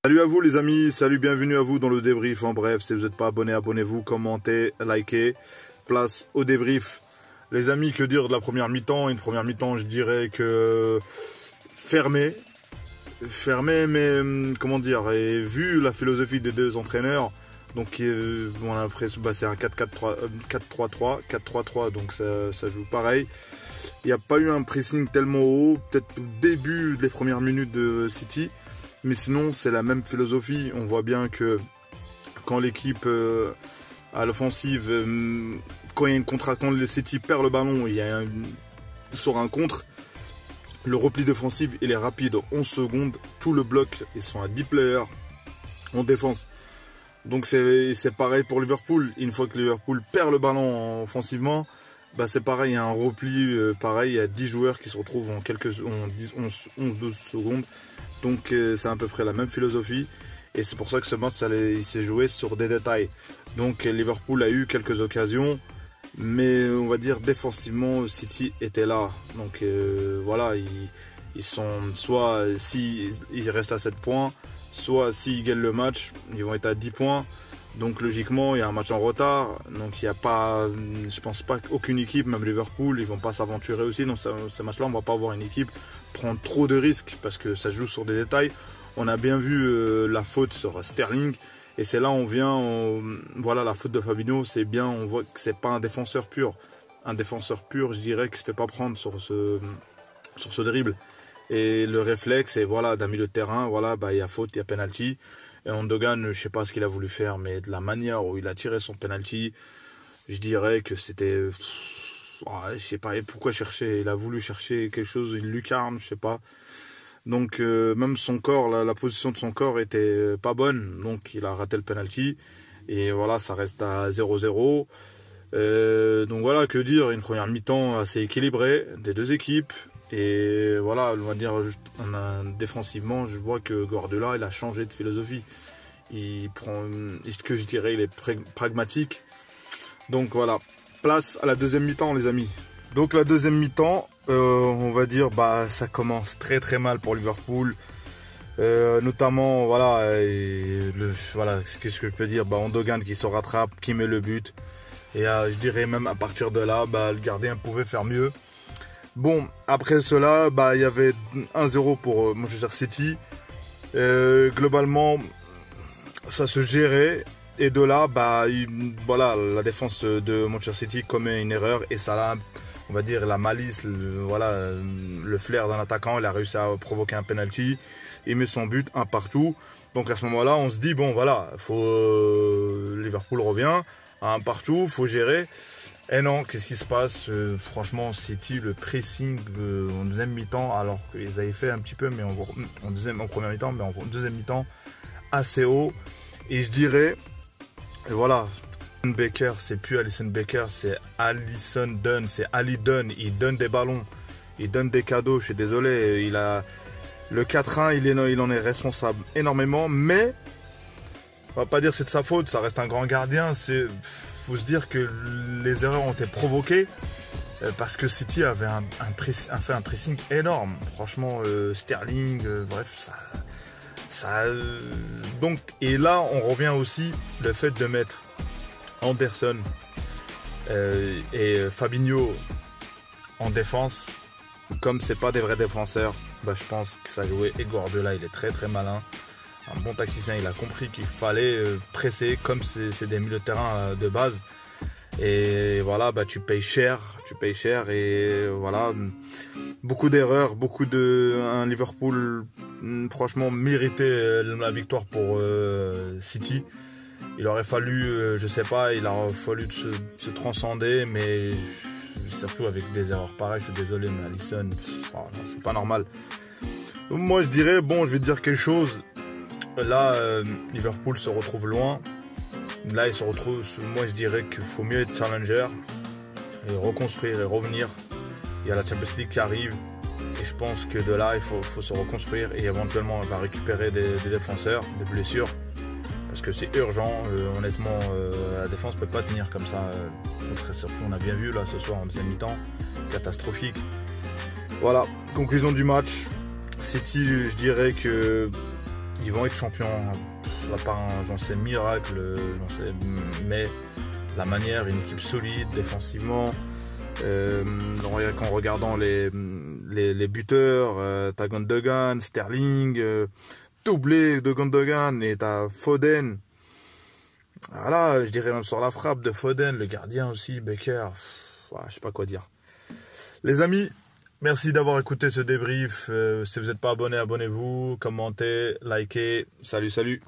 Salut à vous les amis, salut, bienvenue à vous dans le débrief. En bref, si vous n'êtes pas abonné, abonnez-vous, commentez, likez. Place au débrief. Les amis, que dire de la première mi-temps? Une première mi-temps, je dirais que fermée, mais comment dire, et vu la philosophie des deux entraîneurs, donc on a l'impression c'est un 4-4-3, 4-3-3, 4-3-3, donc ça joue pareil. Il n'y a pas eu un pressing tellement haut, peut-être au début des premières minutes de City. Mais sinon, c'est la même philosophie. On voit bien que quand l'équipe à l'offensive, quand il y a une contre-attaque, le City perd le ballon, il y a sur un contre, le repli défensif, il est rapide. 11 secondes, tout le bloc, ils sont à 10 players en défense. Donc c'est pareil pour Liverpool. Une fois que Liverpool perd le ballon offensivement, bah c'est pareil, il y a un repli pareil, il y a 10 joueurs qui se retrouvent en 11-12 secondes. Donc c'est à peu près la même philosophie. Et c'est pour ça que ce match, il s'est joué sur des détails. Donc Liverpool a eu quelques occasions. Mais on va dire défensivement, City était là. Donc voilà, ils sont soit s'ils restent à 7 points, soit s'ils gagnent le match, ils vont être à 10 points. Donc logiquement, il y a un match en retard. Donc il n'y a pas, je pense pas qu'aucune équipe, même Liverpool, ils vont pas s'aventurer aussi. Dans ce match-là, on va pas avoir une équipe prendre trop de risques parce que ça se joue sur des détails. On a bien vu la faute sur Sterling. Et c'est là on vient, voilà, la faute de Fabinho, c'est bien, on voit que c'est pas un défenseur pur. Un défenseur pur, je dirais, qui se fait pas prendre sur ce dribble. Et le réflexe, et voilà, d'un milieu de terrain, voilà, bah il y a faute, il y a penalty. Et Gundogan, je sais pas ce qu'il a voulu faire, mais de la manière où il a tiré son penalty, je dirais que c'était, je sais pas pourquoi chercher. Il a voulu chercher quelque chose, une lucarne, je sais pas. Donc même son corps, la position de son corps était pas bonne, donc il a raté le penalty. Et voilà, ça reste à 0-0. Donc voilà, que dire, une première mi-temps assez équilibrée des deux équipes. Et voilà, on va dire, défensivement, je vois que Guardiola, il a changé de philosophie. Il prend, que je dirais, il est pragmatique. Donc voilà, place à la deuxième mi-temps, les amis. Donc la deuxième mi-temps, on va dire, bah ça commence très très mal pour Liverpool. Notamment, voilà, voilà, qu'est-ce que je peux dire, bah Gundogan qui se rattrape, qui met le but. Et je dirais même à partir de là, bah le gardien pouvait faire mieux. Bon, après cela, bah il y avait 1-0 pour Manchester City. Globalement, ça se gérait. Et de là, bah voilà, la défense de Manchester City commet une erreur. Et ça là, on va dire la malice, voilà, le flair d'un attaquant. Il a réussi à provoquer un penalty. Il met son but, un partout. Donc à ce moment-là, on se dit, bon voilà, Liverpool revient, un partout, faut gérer. Et non, qu'est-ce qui se passe? Franchement, City, le pressing en deuxième mi-temps, alors qu'ils avaient fait un petit peu, mais en première mi-temps, mais en deuxième mi-temps, assez haut. Et je dirais, et voilà, Baker, c'est plus Alisson Becker, c'est Alisson Dunn, c'est Ali Dunn. Il donne des ballons, il donne des cadeaux, je suis désolé. Il a le 4-1, il en est responsable énormément, mais on va pas dire c'est de sa faute, ça reste un grand gardien. Faut se dire que les erreurs ont été provoquées parce que City avait fait un pressing énorme. Franchement, Sterling, bref, donc, et là, on revient aussi le fait de mettre Anderson et Fabinho en défense. Comme c'est pas des vrais défenseurs, bah, je pense que ça jouait. Et Guardiola, il est très très malin. Un bon tacticien, il a compris qu'il fallait presser comme c'est des milieux de terrain de base. Et voilà, bah tu payes cher et voilà, beaucoup d'erreurs, un Liverpool franchement méritait la victoire pour City. Il aurait fallu, je sais pas, il aurait fallu se transcender, mais surtout avec des erreurs pareilles, je suis désolé, mais Alisson, c'est pas normal. Moi je dirais, bon, je vais te dire quelque chose. Là, Liverpool se retrouve loin. Là, il se retrouve. Moi, je dirais qu'il faut mieux être challenger et reconstruire et revenir. Il y a la Champions League qui arrive. Et je pense que de là, il faut se reconstruire et éventuellement, on va récupérer des défenseurs, des blessures. Parce que c'est urgent. Honnêtement, la défense ne peut pas tenir comme ça. Très surtout, on a bien vu là ce soir en deuxième mi-temps. Catastrophique. Voilà, conclusion du match. City, je dirais que ils vont être champions. J'en sais miracle, mais la manière, une équipe solide défensivement. En regardant les buteurs, t'as Gundogan, Sterling, doublé de Gundogan, et t'as Foden. Voilà, je dirais même sur la frappe de Foden, le gardien aussi, Becker. Je sais pas quoi dire. Les amis, merci d'avoir écouté ce débrief. Si vous n'êtes pas abonné, abonnez-vous, commentez, likez. Salut, salut.